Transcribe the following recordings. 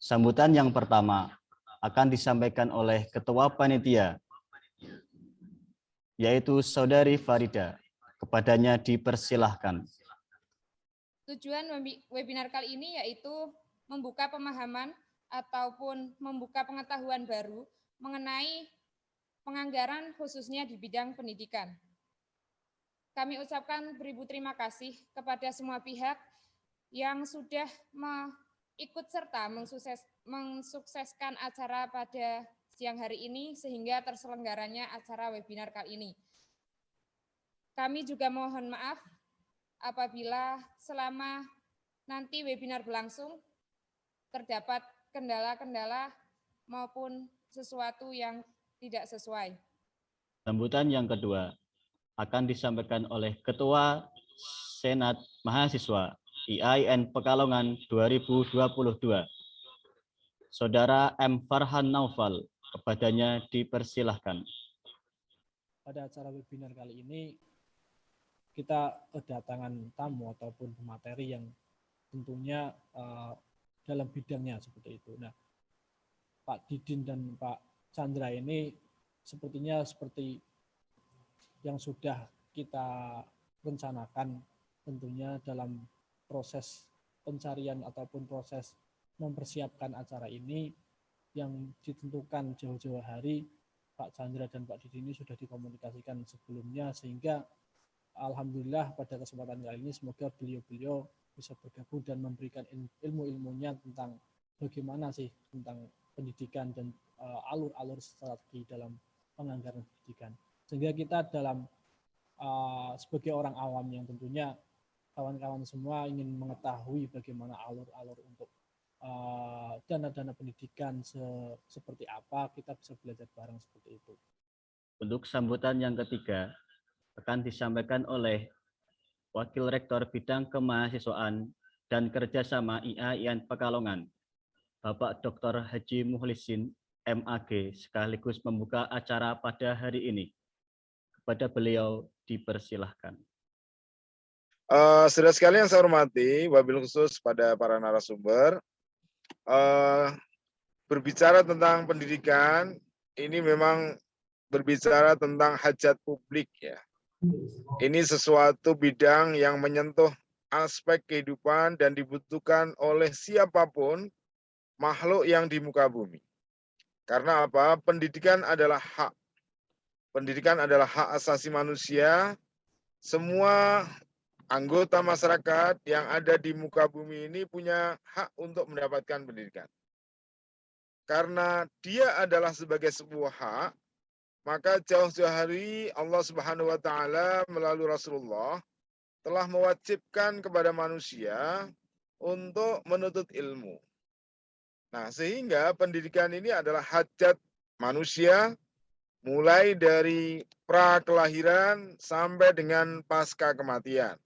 Sambutan yang pertama akan disampaikan oleh Ketua Panitia, yaitu Saudari Farida. Kepadanya dipersilahkan. Tujuan webinar kali ini yaitu membuka pemahaman ataupun membuka pengetahuan baru mengenai penganggaran khususnya di bidang pendidikan. Kami ucapkan beribu terima kasih kepada semua pihak yang sudah ikut serta mensukseskan acara pada siang hari ini sehingga terselenggaranya acara webinar kali ini. Kami juga mohon maaf apabila selama nanti webinar berlangsung terdapat kendala-kendala maupun sesuatu yang tidak sesuai. Sambutan yang kedua akan disampaikan oleh Ketua Senat Mahasiswa IAIN Pekalongan 2022, Saudara M. Farhan Naufal. Kepadanya dipersilahkan. Pada acara webinar kali ini kita kedatangan tamu ataupun pemateri yang tentunya dalam bidangnya seperti itu. Nah, Pak Didin dan Pak Chandra ini sepertinya seperti yang sudah kita rencanakan tentunya dalam proses pencarian ataupun proses mempersiapkan acara ini yang ditentukan jauh-jauh hari. Pak Chandra dan Pak Didin ini sudah dikomunikasikan sebelumnya sehingga alhamdulillah pada kesempatan kali ini semoga beliau-beliau bisa bergabung dan memberikan ilmu-ilmunya tentang bagaimana sih tentang pendidikan dan alur-alur strategi dalam penganggaran pendidikan. Sehingga kita dalam sebagai orang awam yang tentunya kawan-kawan semua ingin mengetahui bagaimana alur-alur untuk dana-dana pendidikan seperti apa, kita bisa belajar bareng seperti itu. Untuk sambutan yang ketiga akan disampaikan oleh Wakil Rektor Bidang Kemahasiswaan dan Kerjasama IAIN Pekalongan, Bapak Dr. Haji Muhlisin, MAG, sekaligus membuka acara pada hari ini. Kepada beliau dipersilahkan. Saudara sekalian yang saya hormati, wabil khusus pada para narasumber, berbicara tentang pendidikan, ini memang berbicara tentang hajat publik ya. Ini sesuatu bidang yang menyentuh aspek kehidupan dan dibutuhkan oleh siapapun makhluk yang di muka bumi. Karena apa? Pendidikan adalah hak. Pendidikan adalah hak asasi manusia. Semua anggota masyarakat yang ada di muka bumi ini punya hak untuk mendapatkan pendidikan. Karena dia adalah sebagai sebuah hak, maka jauh-jauh hari Allah Subhanahu wa taala melalui Rasulullah telah mewajibkan kepada manusia untuk menuntut ilmu. Nah, sehingga pendidikan ini adalah hajat manusia mulai dari pra kelahiran sampai dengan pasca kematian.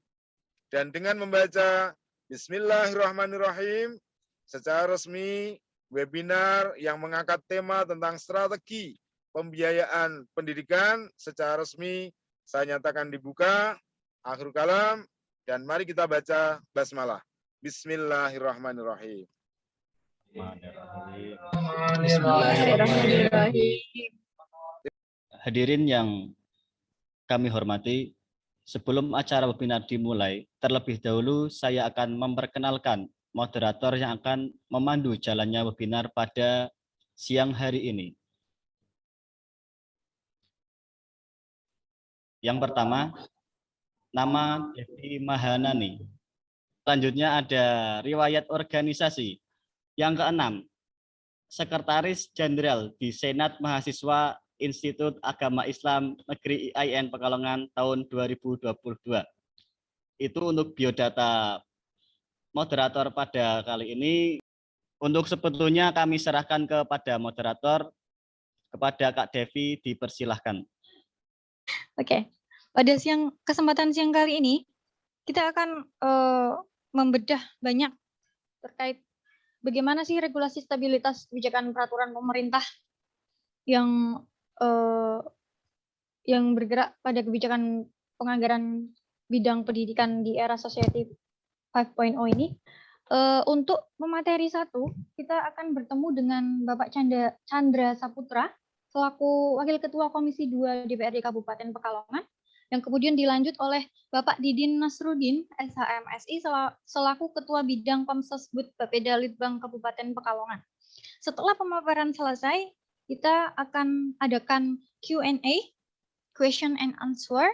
Dan dengan membaca Bismillahirrahmanirrahim secara resmi webinar yang mengangkat tema tentang strategi pembiayaan pendidikan secara resmi saya nyatakan dibuka. Akhir kalam, dan mari kita baca basmalah. Bismillahirrahmanirrahim. Bismillahirrahmanirrahim. Hadirin yang kami hormati, sebelum acara webinar dimulai, terlebih dahulu saya akan memperkenalkan moderator yang akan memandu jalannya webinar pada siang hari ini. Yang pertama, nama Devi Mahanani. Selanjutnya ada riwayat organisasi. Yang keenam, Sekretaris Jenderal di Senat Mahasiswa Institut Agama Islam Negeri IAIN Pekalongan tahun 2022. Itu untuk biodata moderator pada kali ini. Untuk sebetulnya kami serahkan kepada moderator, kepada Kak Devi, dipersilahkan. Oke, pada kesempatan siang kali ini kita akan membedah banyak terkait bagaimana sih regulasi stabilitas kebijakan peraturan pemerintah yang bergerak pada kebijakan penganggaran bidang pendidikan di era Society 5.0 ini. Untuk pemateri 1, kita akan bertemu dengan Bapak Chandra Saputra selaku Wakil Ketua Komisi 2 DPRD Kabupaten Pekalongan, yang kemudian dilanjut oleh Bapak Didin Nasrudin, SHMSI, selaku Ketua Bidang Pemsesbud Bapeda Litbang Kabupaten Pekalongan. Setelah pemaparan selesai, kita akan adakan Q&A, question and answer,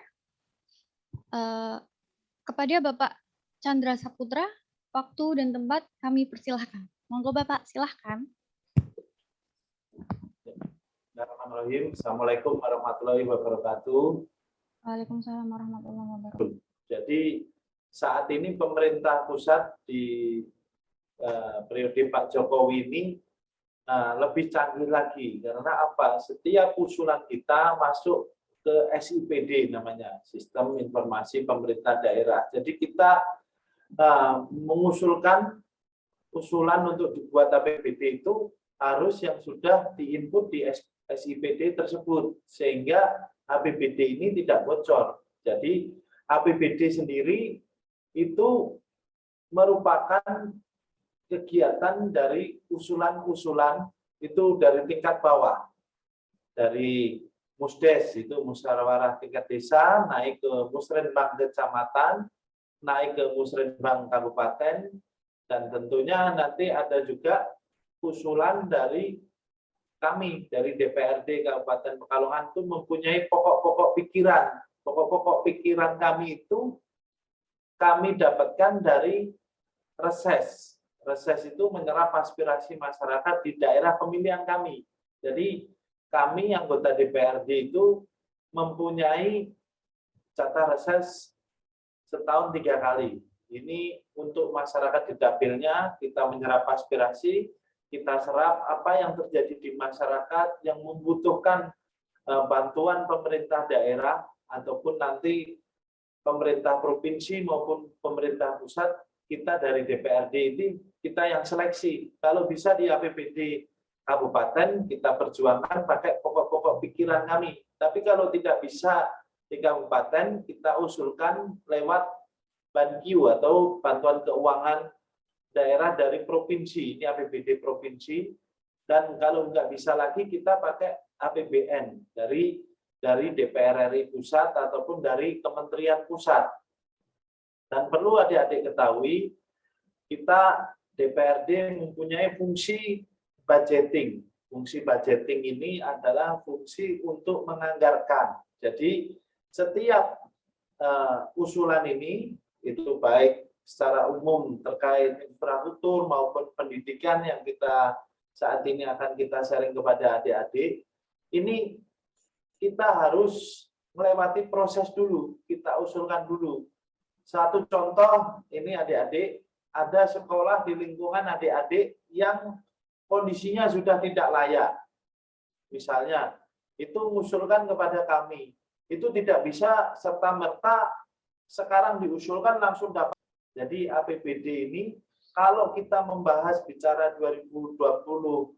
kepada Bapak Chandra Saputra. Waktu dan tempat kami persilahkan. Monggo Bapak, silahkan. Bismillahirrahmanirrahim. Assalamualaikum warahmatullahi wabarakatuh. Waalaikumsalam warahmatullahi wabarakatuh. Jadi saat ini pemerintah pusat di periode Pak Jokowi ini lebih canggih lagi. Karena apa? Setiap usulan kita masuk ke SIPD namanya, Sistem Informasi Pemerintah Daerah. Jadi kita mengusulkan usulan untuk dibuat APBD itu harus yang sudah diinput di SIPD tersebut, sehingga APBD ini tidak bocor. Jadi APBD sendiri itu merupakan kegiatan dari usulan-usulan itu dari tingkat bawah, dari Musdes itu musyawarah tingkat desa, naik ke Musrenbang kecamatan, naik ke Musrenbang Kabupaten, dan tentunya nanti ada juga usulan dari kami, dari DPRD Kabupaten Pekalongan itu mempunyai pokok-pokok pikiran. Pokok-pokok pikiran kami itu kami dapatkan dari reses. Reses itu menyerap aspirasi masyarakat di daerah pemilihan kami. Jadi kami anggota DPRD itu mempunyai jatah reses setahun 3 kali. Ini untuk masyarakat di dapilnya, kita menyerap aspirasi, kita serap apa yang terjadi di masyarakat yang membutuhkan bantuan pemerintah daerah ataupun nanti pemerintah provinsi maupun pemerintah pusat. Kita dari DPRD ini kita yang seleksi. Kalau bisa di APBD kabupaten kita perjuangkan pakai pokok-pokok pikiran kami. Tapi kalau tidak bisa di kabupaten, kita usulkan lewat BANQ atau bantuan keuangan daerah dari provinsi. Ini APBD provinsi. Dan kalau nggak bisa lagi, kita pakai APBN dari DPR RI pusat ataupun dari Kementerian Pusat. Dan perlu adik-adik ketahui, kita DPRD mempunyai fungsi budgeting. Fungsi budgeting ini adalah fungsi untuk menganggarkan. Jadi setiap usulan ini, itu baik secara umum terkait infrastruktur maupun pendidikan yang kita saat ini akan kita sharing kepada adik-adik, ini kita harus melewati proses dulu, kita usulkan dulu. Satu contoh, ini adik-adik, ada sekolah di lingkungan adik-adik yang kondisinya sudah tidak layak. Misalnya, itu mengusulkan kepada kami. Itu tidak bisa serta-merta sekarang diusulkan langsung dapat. Jadi APBD ini kalau kita membahas bicara 2022,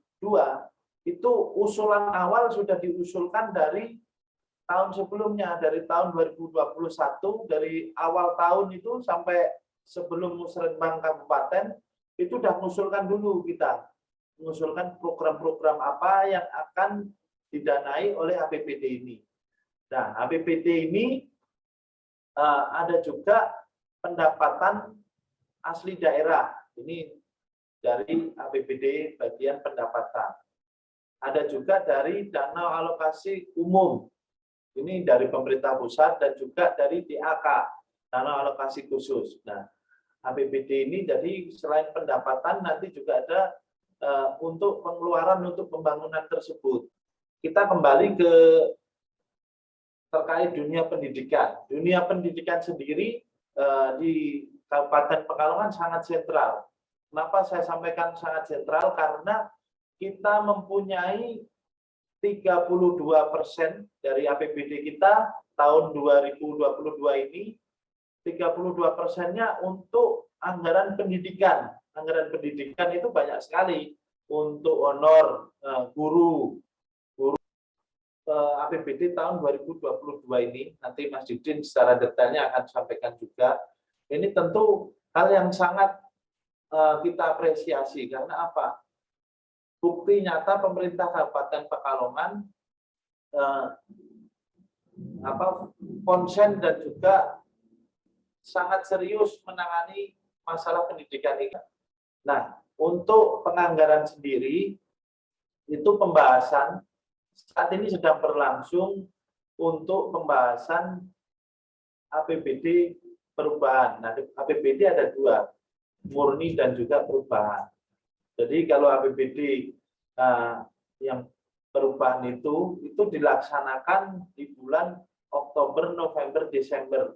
itu usulan awal sudah diusulkan dari tahun sebelumnya, dari tahun 2021, dari awal tahun itu sampai sebelum Musrenbang Kabupaten, itu sudah mengusulkan dulu kita. Mengusulkan program-program apa yang akan didanai oleh APBD ini. Nah, APBD ini ada juga pendapatan asli daerah. Ini dari APBD bagian pendapatan. Ada juga dari dana alokasi umum. Ini dari pemerintah pusat dan juga dari DAK, dana alokasi khusus. Nah, APBD ini jadi selain pendapatan nanti juga ada untuk pengeluaran untuk pembangunan tersebut. Kita kembali ke terkait dunia pendidikan. Dunia pendidikan sendiri di Kabupaten Pekalongan sangat sentral. Kenapa saya sampaikan sangat sentral? Karena kita mempunyai 32% dari APBD kita tahun 2022 ini, 32%-nya untuk anggaran pendidikan. Anggaran pendidikan itu banyak sekali untuk honor guru. APBD tahun 2022 ini, nanti Mas Didin secara detailnya akan sampaikan juga. Ini tentu hal yang sangat kita apresiasi karena apa? Bukti nyata pemerintah Kabupaten Pekalongan konsen dan juga sangat serius menangani masalah pendidikan ini. Nah, untuk penganggaran sendiri itu pembahasan saat ini sedang berlangsung untuk pembahasan APBD perubahan. Nah, APBD ada dua, murni dan juga perubahan. Jadi kalau APBD yang perubahan itu dilaksanakan di bulan Oktober, November, Desember.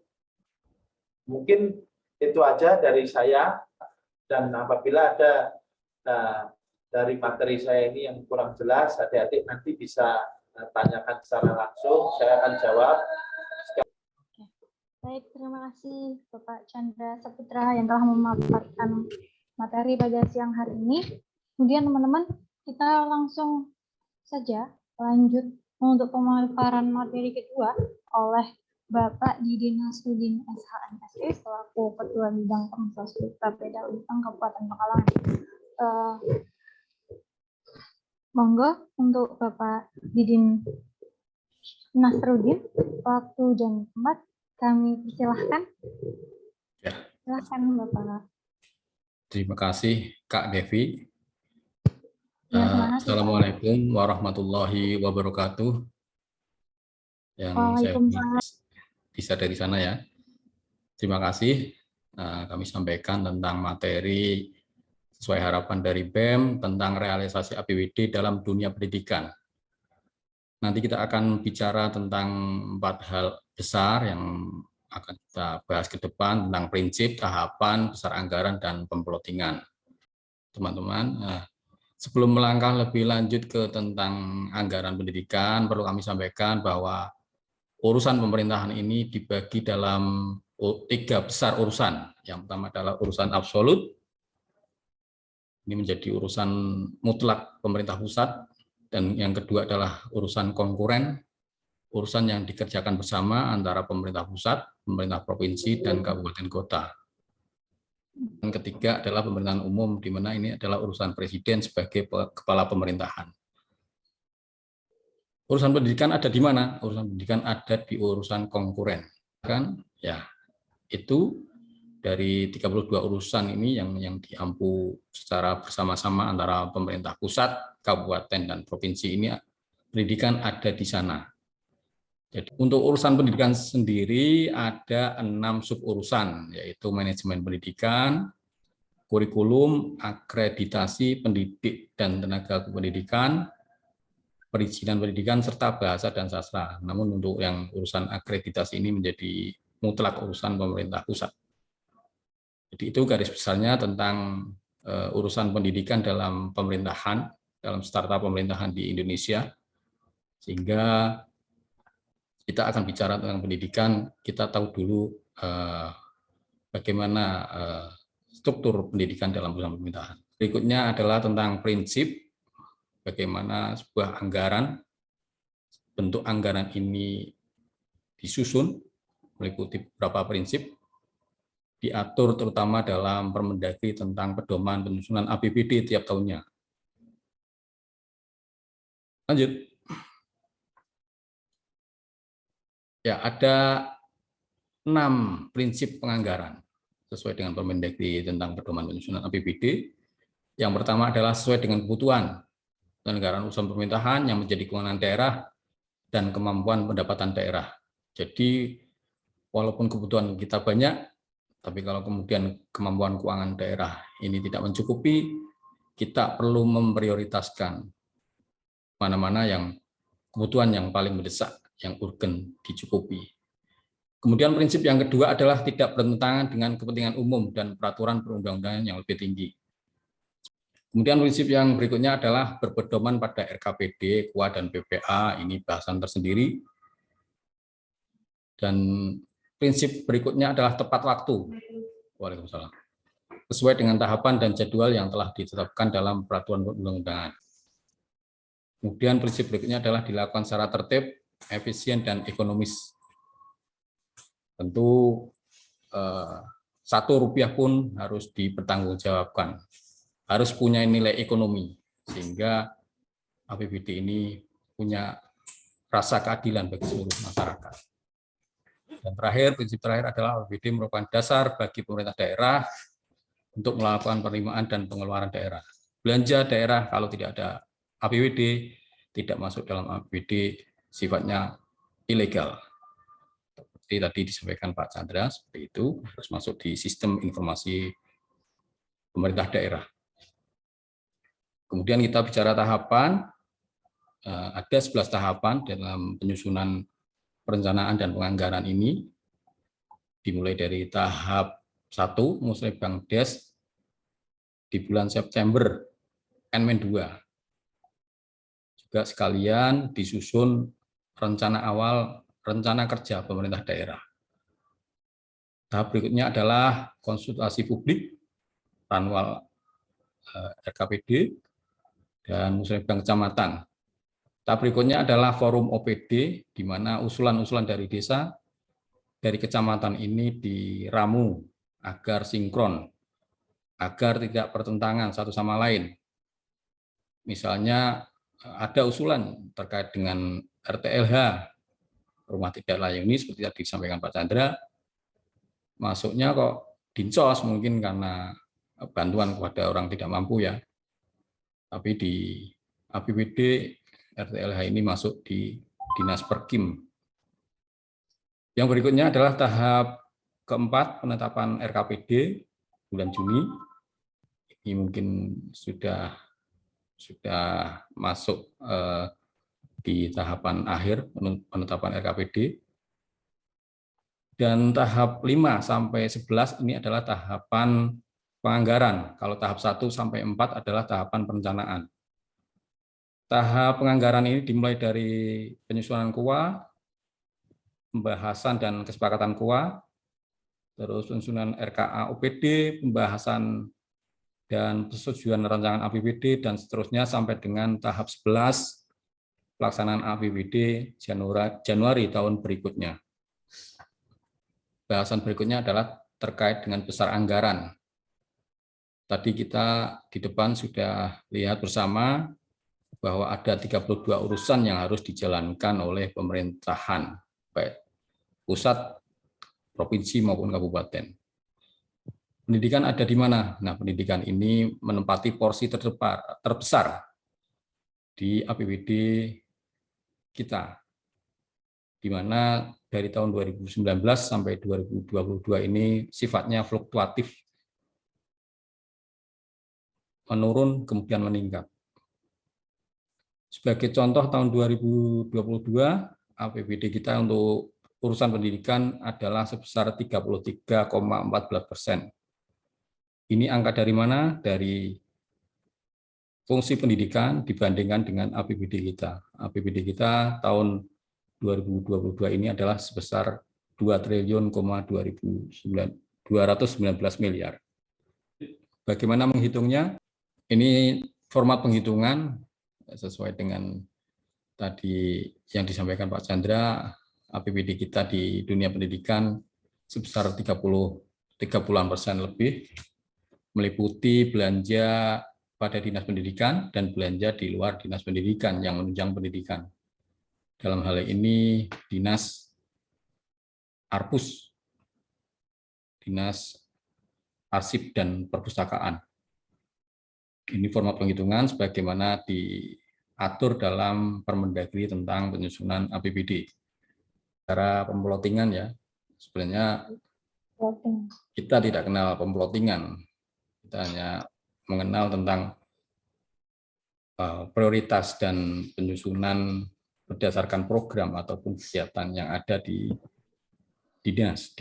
Mungkin itu aja dari saya, dan apabila ada dari materi saya ini yang kurang jelas, adik-adik nanti bisa tanyakan secara langsung, saya akan jawab. Baik, terima kasih Bapak Chandra Saputra yang telah memaparkan materi pada siang hari ini. Kemudian teman-teman, kita langsung saja lanjut untuk pemaparan materi kedua oleh Bapak Didin Hasudin SHMSI selaku Ketua Bidang Infrastruktur Beda Utang Kabupaten Pekalongan. Monggo untuk Bapak Didin Nasrudin, waktu dan tempat kami persilahkan. Ya. Silahkan Bapak. Terima kasih Kak Devi. Ya, Assalamualaikum warahmatullahi wabarakatuh. Yang saya bisa dari sana ya. Terima kasih. Kami sampaikan tentang materi sesuai harapan dari BEM tentang realisasi APBD dalam dunia pendidikan. Nanti kita akan bicara tentang 4 hal besar yang akan kita bahas ke depan tentang prinsip, tahapan, besar anggaran, dan pemplotingan. Teman-teman, sebelum melangkah lebih lanjut ke tentang anggaran pendidikan, perlu kami sampaikan bahwa urusan pemerintahan ini dibagi dalam 3 besar urusan. Yang pertama adalah urusan absolut, ini menjadi urusan mutlak pemerintah pusat, dan yang kedua adalah urusan konkuren, urusan yang dikerjakan bersama antara pemerintah pusat, pemerintah provinsi, dan kabupaten kota. Dan ketiga adalah pemerintahan umum, di mana ini adalah urusan presiden sebagai kepala pemerintahan. Urusan pendidikan ada di mana? Urusan pendidikan ada di urusan konkuren. Kan? Ya, itu dari 32 urusan ini yang diampu secara bersama-sama antara pemerintah pusat, kabupaten, dan provinsi ini, pendidikan ada di sana. Jadi untuk urusan pendidikan sendiri ada 6 sub-urusan, yaitu manajemen pendidikan, kurikulum, akreditasi pendidik dan tenaga kependidikan, perizinan pendidikan, serta bahasa dan sastra. Namun untuk yang urusan akreditasi ini menjadi mutlak urusan pemerintah pusat. Jadi itu garis besarnya tentang urusan pendidikan dalam pemerintahan, dalam startup pemerintahan di Indonesia. Sehingga kita akan bicara tentang pendidikan, kita tahu dulu bagaimana struktur pendidikan dalam urusan pemerintahan. Berikutnya adalah tentang prinsip, bagaimana sebuah anggaran, bentuk anggaran ini disusun, meliputi beberapa prinsip, diatur terutama dalam Permendagri tentang pedoman penyusunan APBD tiap tahunnya. Lanjut. Ya, ada 6 prinsip penganggaran sesuai dengan Permendagri tentang pedoman penyusunan APBD. Yang pertama adalah sesuai dengan kebutuhan penyelenggaraan urusan pemerintahan yang menjadi kewenangan daerah dan kemampuan pendapatan daerah. Jadi walaupun kebutuhan kita banyak, tapi kalau kemudian kemampuan keuangan daerah ini tidak mencukupi, kita perlu memprioritaskan mana-mana yang kebutuhan yang paling mendesak, yang urgen dicukupi. Kemudian prinsip yang kedua adalah tidak bertentangan dengan kepentingan umum dan peraturan perundang-undangan yang lebih tinggi. Kemudian prinsip yang berikutnya adalah berpedoman pada RKPD, KUA, dan BPA, ini bahasan tersendiri. Dan prinsip berikutnya adalah tepat waktu. Waalaikumsalam. Sesuai dengan tahapan dan jadwal yang telah ditetapkan dalam peraturan perundang-undangan. Kemudian prinsip berikutnya adalah dilakukan secara tertib, efisien, dan ekonomis. Tentu Rp1 pun harus dipertanggungjawabkan, harus punya nilai ekonomi, sehingga APBD ini punya rasa keadilan bagi seluruh masyarakat. Dan terakhir, prinsip terakhir adalah APBD merupakan dasar bagi pemerintah daerah untuk melakukan penerimaan dan pengeluaran daerah. Belanja daerah kalau tidak ada APBD, tidak masuk dalam APBD, sifatnya ilegal. Seperti tadi disampaikan Pak Chandra, seperti itu, harus masuk di sistem informasi pemerintah daerah. Kemudian kita bicara tahapan, ada 11 tahapan dalam penyusunan perencanaan dan penganggaran ini, dimulai dari tahap 1, Musrembang Des, di bulan September, N-2. Juga sekalian disusun rencana awal, rencana kerja pemerintah daerah. Tahap berikutnya adalah konsultasi publik, Ranwal RKPD, dan Musrembang Kecamatan. Tahap berikutnya adalah forum OPD, di mana usulan-usulan dari desa, dari kecamatan ini diramu agar sinkron, agar tidak bertentangan satu sama lain. Misalnya ada usulan terkait dengan RTLH, rumah tidak layak huni, seperti tadi disampaikan Pak Chandra, masuknya kok dinsos, mungkin karena bantuan kepada orang tidak mampu ya. Tapi di APBD RTLH ini masuk di Dinas Perkim. Yang berikutnya adalah tahap keempat, penetapan RKPD bulan Juni. Ini mungkin sudah masuk di tahapan akhir penetapan RKPD. Dan tahap 5 sampai 11 ini adalah tahapan penganggaran. Kalau tahap 1 sampai 4 adalah tahapan perencanaan. Tahap penganggaran ini dimulai dari penyusunan KUA, pembahasan dan kesepakatan KUA, terus penyusunan RKA OPD, pembahasan dan persetujuan rancangan APBD, dan seterusnya sampai dengan tahap 11, pelaksanaan APBD Januari tahun berikutnya. Bahasan berikutnya adalah terkait dengan besar anggaran. Tadi kita di depan sudah lihat bersama bahwa ada 32 urusan yang harus dijalankan oleh pemerintahan, baik pusat, provinsi maupun kabupaten. Pendidikan ada di mana? Nah, pendidikan ini menempati porsi terbesar di APBD kita, di mana dari tahun 2019 sampai 2022 ini sifatnya fluktuatif, menurun kemudian meningkat. Sebagai contoh, tahun 2022 APBD kita untuk urusan pendidikan adalah sebesar 33,14%. Ini angka dari mana? Dari fungsi pendidikan dibandingkan dengan APBD kita. APBD kita tahun 2022 ini adalah sebesar 2.219 miliar. Bagaimana menghitungnya? Ini format penghitungan sesuai dengan tadi yang disampaikan Pak Chandra. APBD kita di dunia pendidikan sebesar 30% lebih, meliputi belanja pada dinas pendidikan dan belanja di luar dinas pendidikan yang menunjang pendidikan. Dalam hal ini dinas Arpus, dinas arsip dan perpustakaan. Ini format penghitungan sebagaimana diatur dalam Permendagri tentang penyusunan APBD. Cara pemplotingan ya, sebenarnya kita tidak kenal pemplotingan, kita hanya mengenal tentang prioritas dan penyusunan berdasarkan program ataupun kegiatan yang ada di dinas.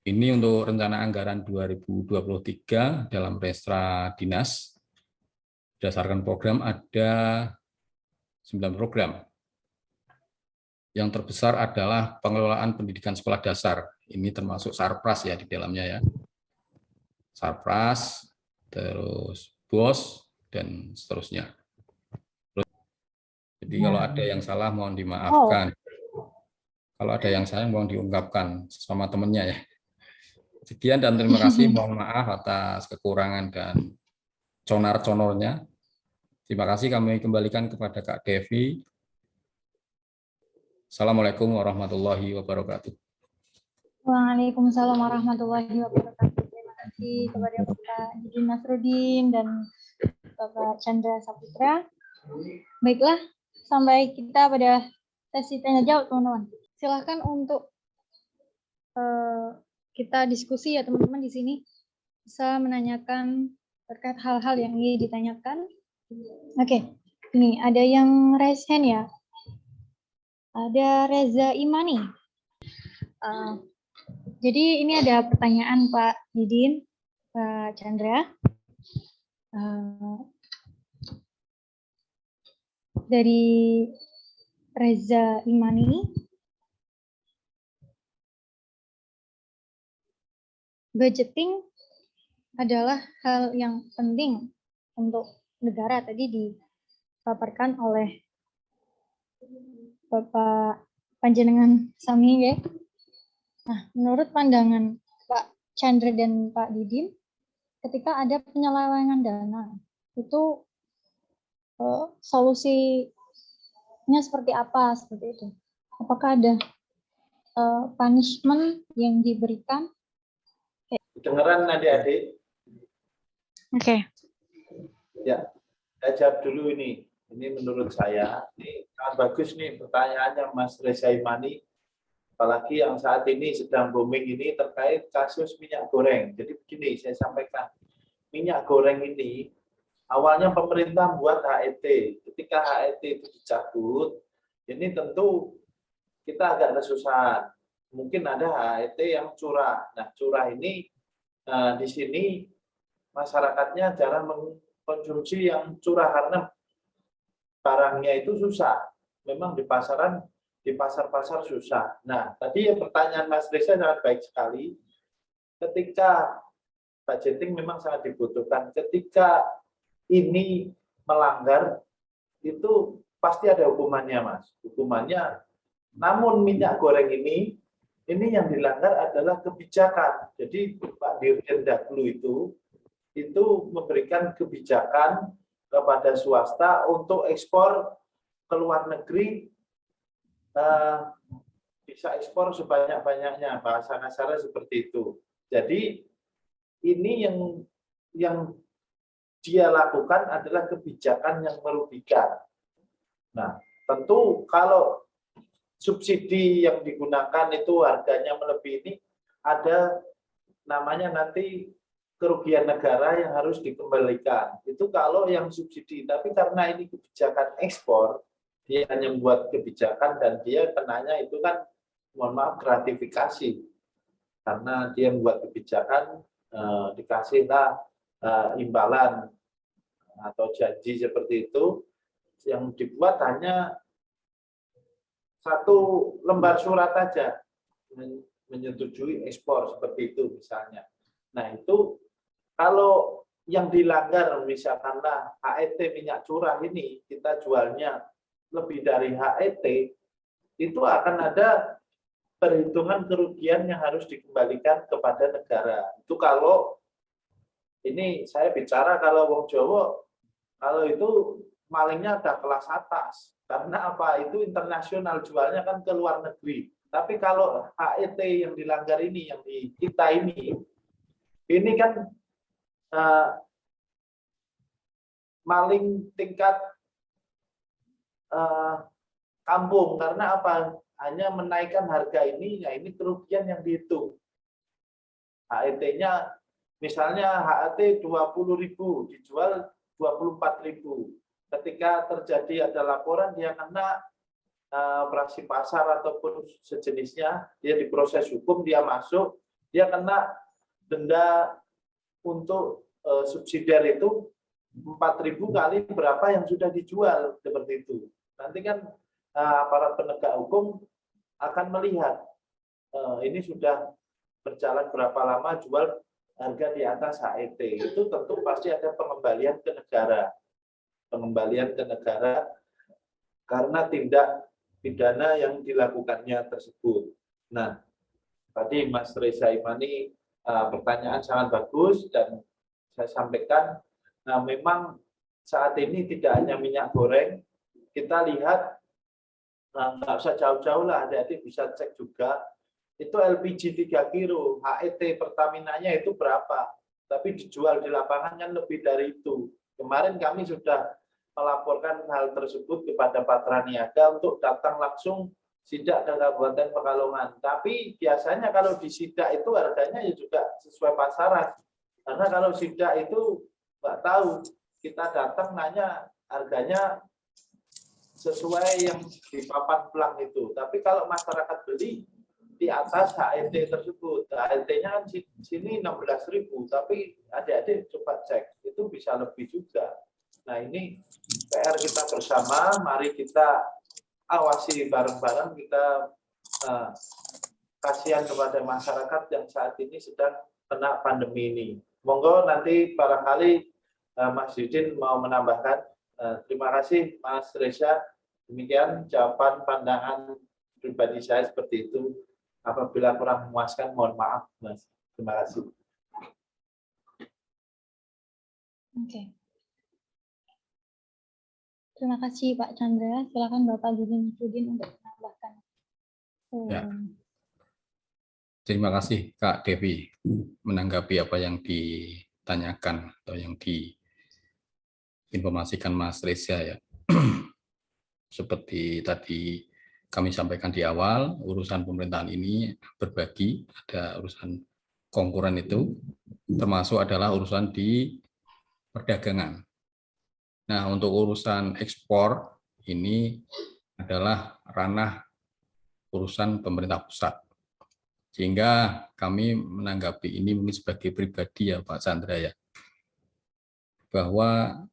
Ini untuk rencana anggaran 2023 dalam Restra Dinas. Berdasarkan program ada 9 program. Yang terbesar adalah pengelolaan pendidikan sekolah dasar. Ini termasuk Sarpras ya di dalamnya ya. Sarpras, terus BOS, dan seterusnya. Jadi kalau ada yang salah mohon dimaafkan. Kalau ada yang salah mohon diungkapkan sama temannya ya. Sekian dan terima kasih. Mohon maaf atas kekurangan dan conar-conornya. Terima kasih, kami kembalikan kepada Kak Devi. Assalamualaikum warahmatullahi wabarakatuh. Waalaikumsalam warahmatullahi wabarakatuh. Terima kasih kepada Bapak Didin Nasruddin dan Bapak Chandra Saputra. Baiklah, sampai kita pada sesi tanya jawab, teman-teman. Silahkan untuk kita diskusi ya, teman-teman di sini bisa menanyakan terkait hal-hal yang ingin ditanyakan. Oke, ini ada yang raise hand ya. Ada Reza Imani. Jadi ini ada pertanyaan Pak Didin, Pak Chandra. Dari Reza Imani. Budgeting adalah hal yang penting untuk negara, tadi dipaparkan oleh Bapak Panjenengan Sami ya. Nah, menurut pandangan Pak Chandra dan Pak Didin, ketika ada penyelewengan dana, itu solusinya seperti apa, seperti itu? Apakah ada punishment yang diberikan? Dengeran adik-adik? Oke. Ya, saya jawab dulu ini. Ini menurut saya, ini sangat bagus nih pertanyaannya Mas Reza Imani. Apalagi yang saat ini sedang booming ini terkait kasus minyak goreng. Jadi begini, saya sampaikan. Minyak goreng ini, awalnya pemerintah buat HET. Ketika HET itu dicabut, ini tentu kita agak kesusahan. Mungkin ada HET yang curah. Nah, curah ini di sini masyarakatnya jarang mengkonsumsi yang curah karena barangnya itu susah. Memang di pasar-pasar susah. Nah, tadi pertanyaan Mas Reza sangat baik sekali. Ketika budgeting memang sangat dibutuhkan. Ketika ini melanggar, itu pasti ada hukumannya, Mas. Hukumannya, namun minyak goreng ini yang dilanggar adalah kebijakan. Jadi Pak Dirjen Daglu itu memberikan kebijakan kepada swasta untuk ekspor ke luar negeri, bisa ekspor sebanyak-banyaknya, bahasa kasarnya seperti itu. Jadi ini yang dia lakukan adalah kebijakan yang merugikan. Nah, tentu kalau subsidi yang digunakan itu harganya melebihi ini, ada namanya nanti kerugian negara yang harus dikembalikan. Itu kalau yang subsidi. Tapi karena ini kebijakan ekspor, dia hanya membuat kebijakan dan dia kenanya itu kan, mohon maaf, gratifikasi. Karena dia membuat kebijakan, dikasihlah imbalan atau janji seperti itu, yang dibuat hanya satu lembar surat saja, menyetujui ekspor seperti itu misalnya. Nah, itu kalau yang dilanggar misalkanlah HET minyak curah ini kita jualnya lebih dari HET, itu akan ada perhitungan kerugian yang harus dikembalikan kepada negara. Itu kalau ini saya bicara kalau wong Jawa, kalau itu malingnya ada kelas atas. Karena apa? Itu internasional, jualnya kan ke luar negeri. Tapi kalau HET yang dilanggar ini, yang di kita ini kan maling tingkat kampung. Karena apa? Hanya menaikkan harga ini, ya ini kerugian yang dihitung. HET-nya misalnya HET 20.000 dijual 24.000. Ketika terjadi ada laporan, dia kena operasi pasar ataupun sejenisnya, dia diproses hukum, dia masuk, dia kena denda untuk subsidiar itu 4.000 kali berapa yang sudah dijual, seperti itu. Nanti kan para penegak hukum akan melihat ini sudah berjalan berapa lama jual harga di atas HET. Itu tentu pasti ada pengembalian ke negara. Pengembalian ke negara karena tindak pidana yang dilakukannya tersebut. Nah, tadi Mas Reza Imani pertanyaan sangat bagus dan saya sampaikan, memang saat ini tidak hanya minyak goreng, kita lihat nggak usah jauh-jauh lah, adik-adik bisa cek juga, itu LPG 3 kilo, HET Pertamina-nya itu berapa, tapi dijual di lapangan kan lebih dari itu. Kemarin kami sudah melaporkan hal tersebut kepada Patra Niaga untuk datang langsung sidak ke Kabupaten Pekalongan. Tapi biasanya kalau di sidak itu harganya ya juga sesuai pasaran. Karena kalau sidak itu nggak tahu, kita datang nanya harganya sesuai yang di papan pelang itu. Tapi kalau masyarakat beli di atas HET tersebut, HET-nya kan sini 16.000, tapi adik-adik coba cek, itu bisa lebih juga. Nah ini PR kita bersama, mari kita awasi bareng-bareng, kita kasihan kepada masyarakat yang saat ini sedang kena pandemi ini. Monggo nanti barangkali Mas Yudin mau menambahkan. Terima kasih Mas Reza. Demikian jawaban pandangan pribadi saya seperti itu. Apabila kurang memuaskan, mohon maaf, Mas. Terima kasih. Oke. Terima kasih Pak Chandra. Silakan Bapak Dudin untuk menambahkan. Ya. Terima kasih Kak Devi menanggapi apa yang ditanyakan atau yang diinformasikan Mas Reza ya. Seperti tadi kami sampaikan di awal, urusan pemerintahan ini berbagi, ada urusan konkuren itu, termasuk adalah urusan di perdagangan. Nah, untuk urusan ekspor ini adalah ranah urusan pemerintah pusat. Sehingga kami menanggapi ini mungkin sebagai pribadi ya Pak Chandra ya, bahwa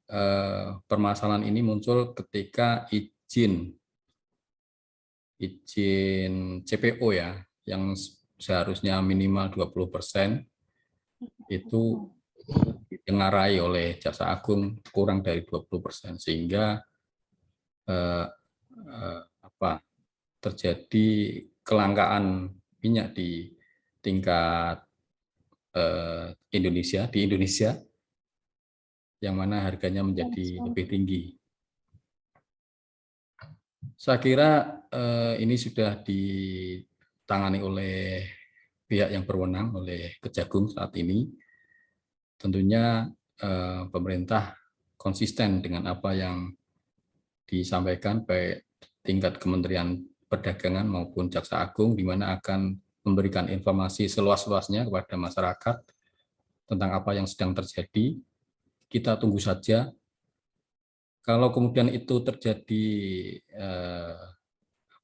permasalahan ini muncul ketika izin CPO ya, yang seharusnya minimal 20% itu ditengarai oleh Jaksa Agung kurang dari 20%, sehingga terjadi kelangkaan minyak di tingkat di Indonesia, yang mana harganya menjadi lebih tinggi. Saya kira ini sudah ditangani oleh pihak yang berwenang, oleh Kejagung saat ini. Tentunya pemerintah konsisten dengan apa yang disampaikan baik tingkat Kementerian Perdagangan maupun Jaksa Agung, di mana akan memberikan informasi seluas-luasnya kepada masyarakat tentang apa yang sedang terjadi. Kita tunggu saja. Kalau kemudian itu terjadi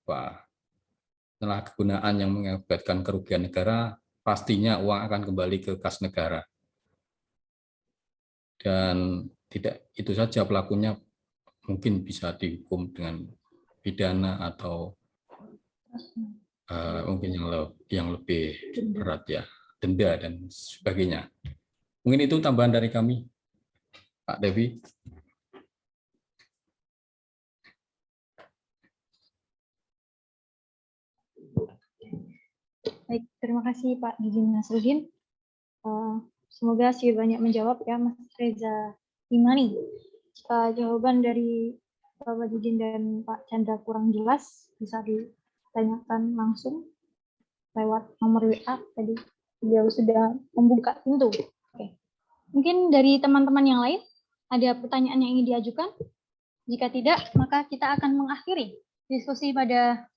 penyalahgunaan yang mengakibatkan kerugian negara, pastinya uang akan kembali ke kas negara. Dan tidak itu saja, pelakunya mungkin bisa dihukum dengan pidana atau mungkin yang lebih berat ya, denda dan sebagainya. Mungkin itu tambahan dari kami, Pak Devi. Baik, terima kasih Pak Dudin Nasruddin. Semoga sih banyak menjawab ya Mas Reza Imani. Jika jawaban dari Bapak Dudin dan Pak Chandra kurang jelas, bisa ditanyakan langsung lewat nomor WA. Tadi beliau sudah membuka pintu. Oke. Mungkin dari teman-teman yang lain ada pertanyaan yang ingin diajukan? Jika tidak, maka kita akan mengakhiri diskusi pada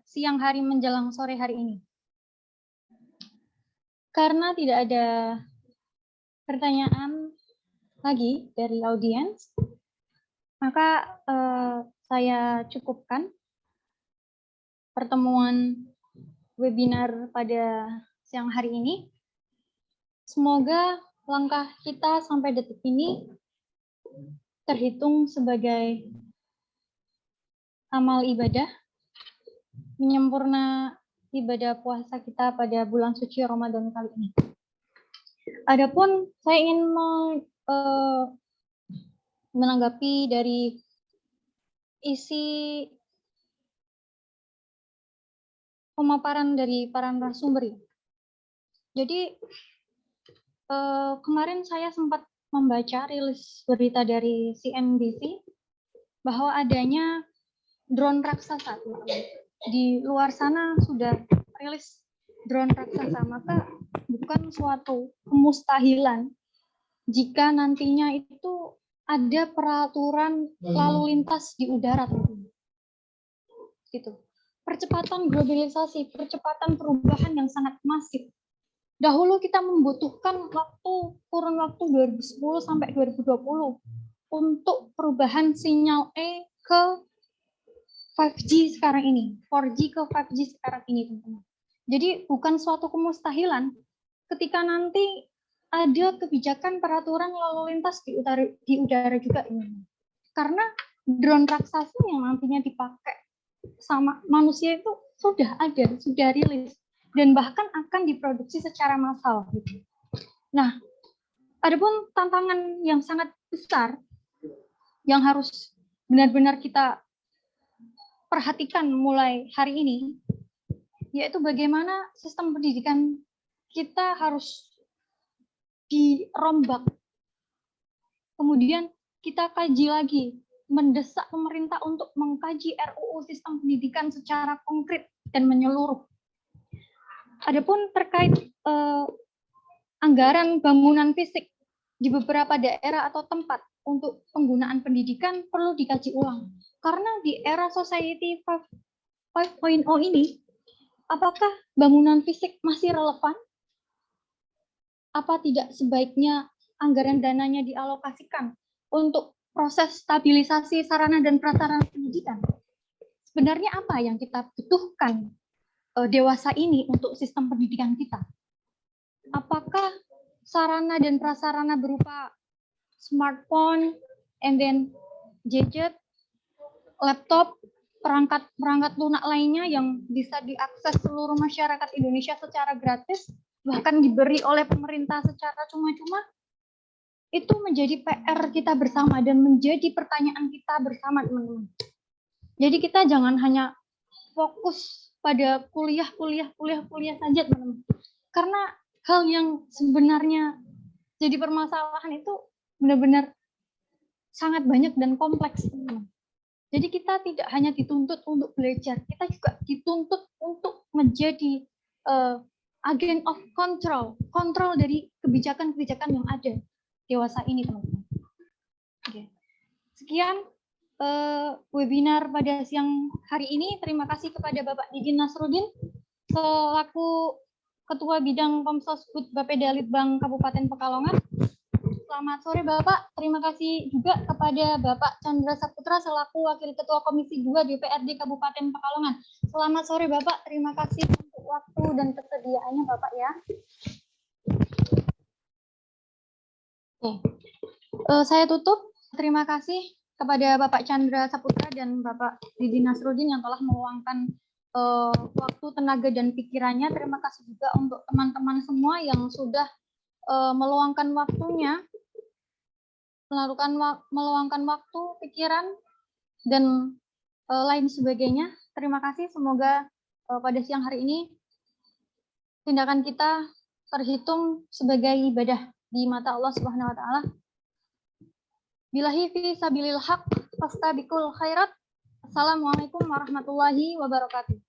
siang hari menjelang sore hari ini. Karena tidak ada pertanyaan lagi dari audiens, maka saya cukupkan pertemuan webinar pada siang hari ini. Semoga langkah kita sampai detik ini terhitung sebagai amal ibadah, menyempurna ibadah puasa kita pada bulan suci Ramadan kali ini. Adapun saya ingin menanggapi dari isi pemaparan dari para narasumber. Jadi kemarin saya sempat membaca rilis berita dari CNBC bahwa adanya drone raksasa. Di luar sana sudah rilis drone raksasa, maka bukan suatu kemustahilan jika nantinya itu ada peraturan lalu lintas di udara. Gitu. Percepatan globalisasi, percepatan perubahan yang sangat masif. Dahulu kita membutuhkan kurun waktu 2010 sampai 2020 untuk perubahan sinyal E ke 5G sekarang ini, 4G ke 5G sekarang ini, teman-teman. Jadi bukan suatu kemustahilan ketika nanti ada kebijakan peraturan lalu lintas di udara juga ini. Karena drone raksasa yang nantinya dipakai sama manusia itu sudah ada, sudah rilis, dan bahkan akan diproduksi secara massal. Nah, adapun tantangan yang sangat besar yang harus benar-benar kita perhatikan mulai hari ini, yaitu bagaimana sistem pendidikan kita harus dirombak. Kemudian kita kaji lagi, mendesak pemerintah untuk mengkaji RUU sistem pendidikan secara konkret dan menyeluruh. Adapun terkait anggaran bangunan fisik di beberapa daerah atau tempat untuk penggunaan pendidikan perlu dikaji ulang. Karena di era Society 5.0 ini, apakah bangunan fisik masih relevan? Apa tidak sebaiknya anggaran dananya dialokasikan untuk proses stabilisasi sarana dan prasarana pendidikan? Sebenarnya apa yang kita butuhkan dewasa ini untuk sistem pendidikan kita? Apakah sarana dan prasarana berupa smartphone, and then gadget, laptop, perangkat lunak lainnya yang bisa diakses seluruh masyarakat Indonesia secara gratis, bahkan diberi oleh pemerintah secara cuma-cuma, itu menjadi PR kita bersama dan menjadi pertanyaan kita bersama, teman-teman. Jadi kita jangan hanya fokus pada kuliah saja, teman-teman. Karena hal yang sebenarnya jadi permasalahan itu benar-benar sangat banyak dan kompleks, teman-teman. Jadi kita tidak hanya dituntut untuk belajar, kita juga dituntut untuk menjadi agent of kontrol dari kebijakan-kebijakan yang ada dewasa ini, teman-teman. Oke. Sekian webinar pada siang hari ini. Terima kasih kepada Bapak Didin Nasruddin selaku Ketua Bidang Pemsosbud Bapeda Litbang Kabupaten Pekalongan. Selamat sore Bapak. Terima kasih juga kepada Bapak Chandra Saputra selaku Wakil Ketua Komisi 2 DPRD Kabupaten Pekalongan. Selamat sore Bapak. Terima kasih untuk waktu dan kesediaannya Bapak ya. Saya tutup. Terima kasih kepada Bapak Chandra Saputra dan Bapak Didin Nasruddin yang telah meluangkan waktu, tenaga, dan pikirannya. Terima kasih juga untuk teman-teman semua yang sudah meluangkan waktunya, meluangkan waktu, pikiran, dan lain sebagainya. Terima kasih. Semoga pada siang hari ini tindakan kita terhitung sebagai ibadah di mata Allah Subhanahu wa taala. Billahi fi sabilil haq fastabiqul khairat. Assalamualaikum warahmatullahi wabarakatuh.